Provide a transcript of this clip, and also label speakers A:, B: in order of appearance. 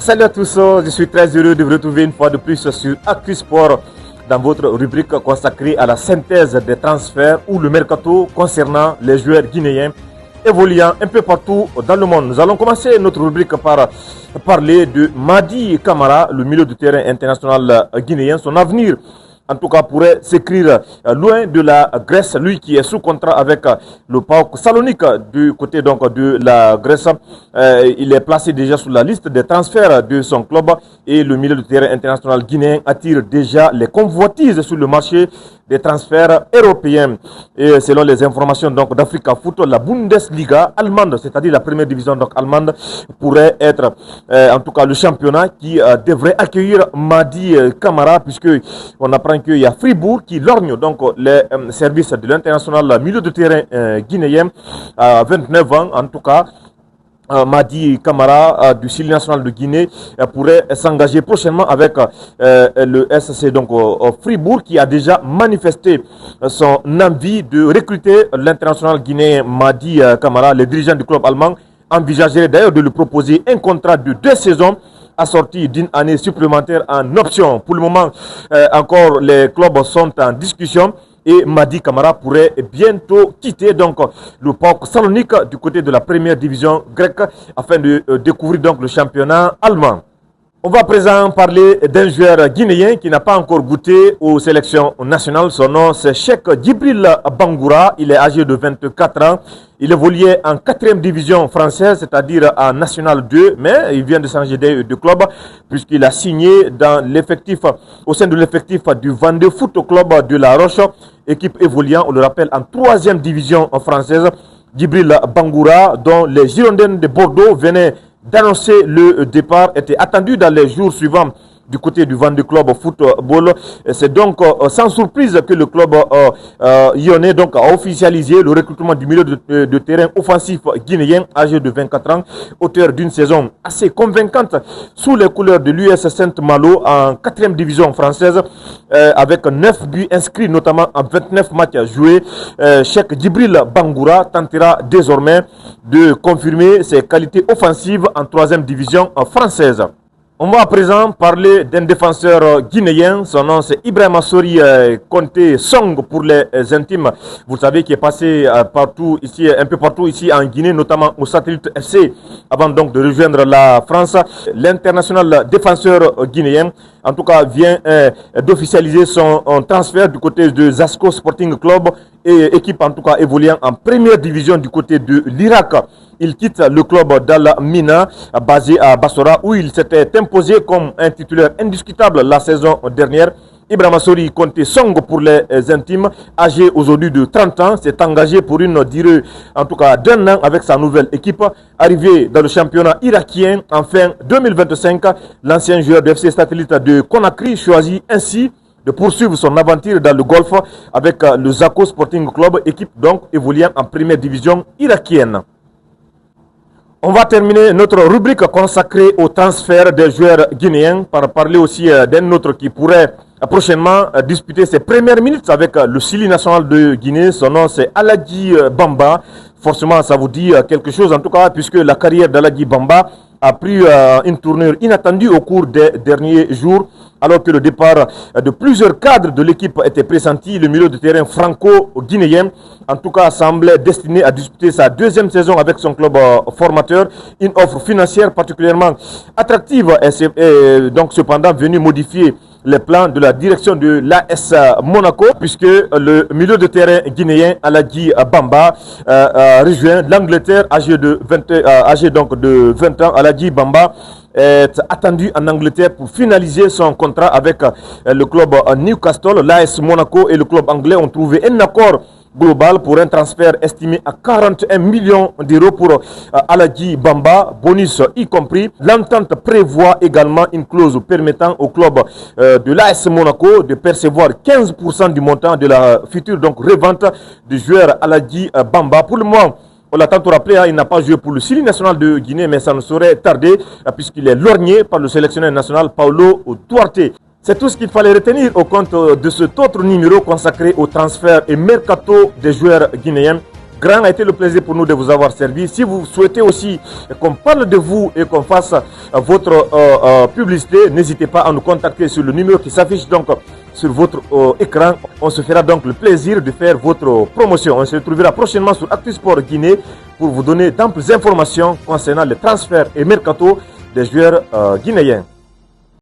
A: Salut à tous, je suis très heureux de vous retrouver une fois de plus sur Actu Sport dans votre rubrique consacrée à la synthèse des transferts ou le mercato concernant les joueurs guinéens évoluant un peu partout dans le monde. Nous allons commencer notre rubrique par parler de Mady Camara, le milieu de terrain international guinéen. Son avenir, en tout cas, pourrait s'écrire loin de la Grèce. Lui qui est sous contrat avec le PAOK Salonique du côté donc de la Grèce. Il est placé déjà sur la liste des transferts de son club et le milieu de terrain international guinéen attire déjà les convoitises sur le marché des transferts européens. Et selon les informations donc d'Africa Foot, la Bundesliga allemande, c'est-à-dire la première division donc allemande, pourrait être en tout cas le championnat qui devrait accueillir Mady Camara, puisque on apprend qu'il y a Fribourg qui lorgne donc les services de l'international milieu de terrain guinéen à 29 ans en tout cas. Mady Camara du Syli national de Guinée pourrait s'engager prochainement avec le SC donc Fribourg, qui a déjà manifesté son envie de recruter l'international guinéen Mady Camara. Les dirigeants du club allemand envisageraient d'ailleurs de lui proposer un contrat de 2 saisons assorti d'une année supplémentaire en option. Pour le moment, encore les clubs sont en discussion. Et Mady Camara pourrait bientôt quitter donc le PAOK Salonique du côté de la première division grecque afin de découvrir donc le championnat allemand. On va à présent parler d'un joueur guinéen qui n'a pas encore goûté aux sélections nationales. Son nom c'est Cheikh Djibril Bangoura. Il est âgé de 24 ans. Il évoluait en 4e division française, c'est-à-dire en National 2, mais il vient de changer de club puisqu'il a signé dans l'effectif, au sein de l'effectif du Vendée Foot Club de La Roche, équipe évoluant, on le rappelle, en 3e division française. Djibril Bangoura, dont les Girondins de Bordeaux venaient d'annoncer le départ, était attendu dans les jours suivants du côté du Vendée Club Football. C'est donc sans surprise que le club lyonnais donc a officialisé le recrutement du milieu de terrain offensif guinéen âgé de 24 ans, auteur d'une saison assez convaincante sous les couleurs de l'US Saint-Malo en 4e division française avec 9 buts inscrits notamment en 29 matchs joués. Cheikh Djibril Bangoura tentera désormais de confirmer ses qualités offensives en 3e division française. On va à présent parler d'un défenseur guinéen. Son nom c'est Ibrahima Sori Konté Song pour les intimes. Vous savez qu'il est passé partout ici, un peu partout ici en Guinée, notamment au Satellite FC, avant donc de rejoindre la France. L'international défenseur guinéen, en tout cas, vient d'officialiser son transfert du côté de Zasco Sporting Club et équipe en tout cas évoluant en première division du côté de l'Irak. Il quitte le club d'Al Mina, basé à Bassora, où il s'était imposé comme un titulaire indiscutable la saison dernière. Ibrahima Sori Konté Song pour les intimes, âgé aujourd'hui de 30 ans, s'est engagé pour une durée en tout cas d'1 an avec sa nouvelle équipe. Arrivé dans le championnat irakien en fin 2025, l'ancien joueur de FC Satellite de Conakry choisit ainsi de poursuivre son aventure dans le golf avec le Zasco Sporting Club, équipe donc évoluant en première division irakienne. On va terminer notre rubrique consacrée au transfert des joueurs guinéens par parler aussi d'un autre qui pourrait prochainement disputer ses premières minutes avec le Syli national de Guinée. Son nom c'est Aladji Bamba. Forcément ça vous dit quelque chose en tout cas, puisque la carrière d'Aladji Bamba a pris une tournure inattendue au cours des derniers jours. Alors que le départ de plusieurs cadres de l'équipe était pressenti, le milieu de terrain franco-guinéen, en tout cas, semblait destiné à disputer sa 2e saison avec son club formateur. Une offre financière particulièrement attractive est donc cependant venue modifier les plans de la direction de l'AS Monaco, puisque le milieu de terrain guinéen Aladji Bamba rejoint l'Angleterre âgé de 20 ans. Aladji Bamba est attendu en Angleterre pour finaliser son contrat avec le club Newcastle. L'AS Monaco et le club anglais ont trouvé un accord global pour un transfert estimé à 41 millions d'euros pour Aladji Bamba, bonus y compris. L'entente prévoit également une clause permettant au club de l'AS Monaco de percevoir 15% du montant de la future donc revente du joueur Aladji Bamba. Pour le moment, on l'a tantôt rappelé, il n'a pas joué pour le Syli national de Guinée, mais ça ne saurait tarder puisqu'il est lorgné par le sélectionneur national Paulo Duarte. C'est tout ce qu'il fallait retenir au compte de cet autre numéro consacré au transfert et mercato des joueurs guinéens. grand a été le plaisir pour nous de vous avoir servi. Si vous souhaitez aussi qu'on parle de vous et qu'on fasse votre publicité, n'hésitez pas à nous contacter sur le numéro qui s'affiche donc sur votre écran. On se fera donc le plaisir de faire votre promotion. On se retrouvera prochainement sur Actu Sport Guinée pour vous donner d'amples informations concernant les transferts et mercato des joueurs guinéens.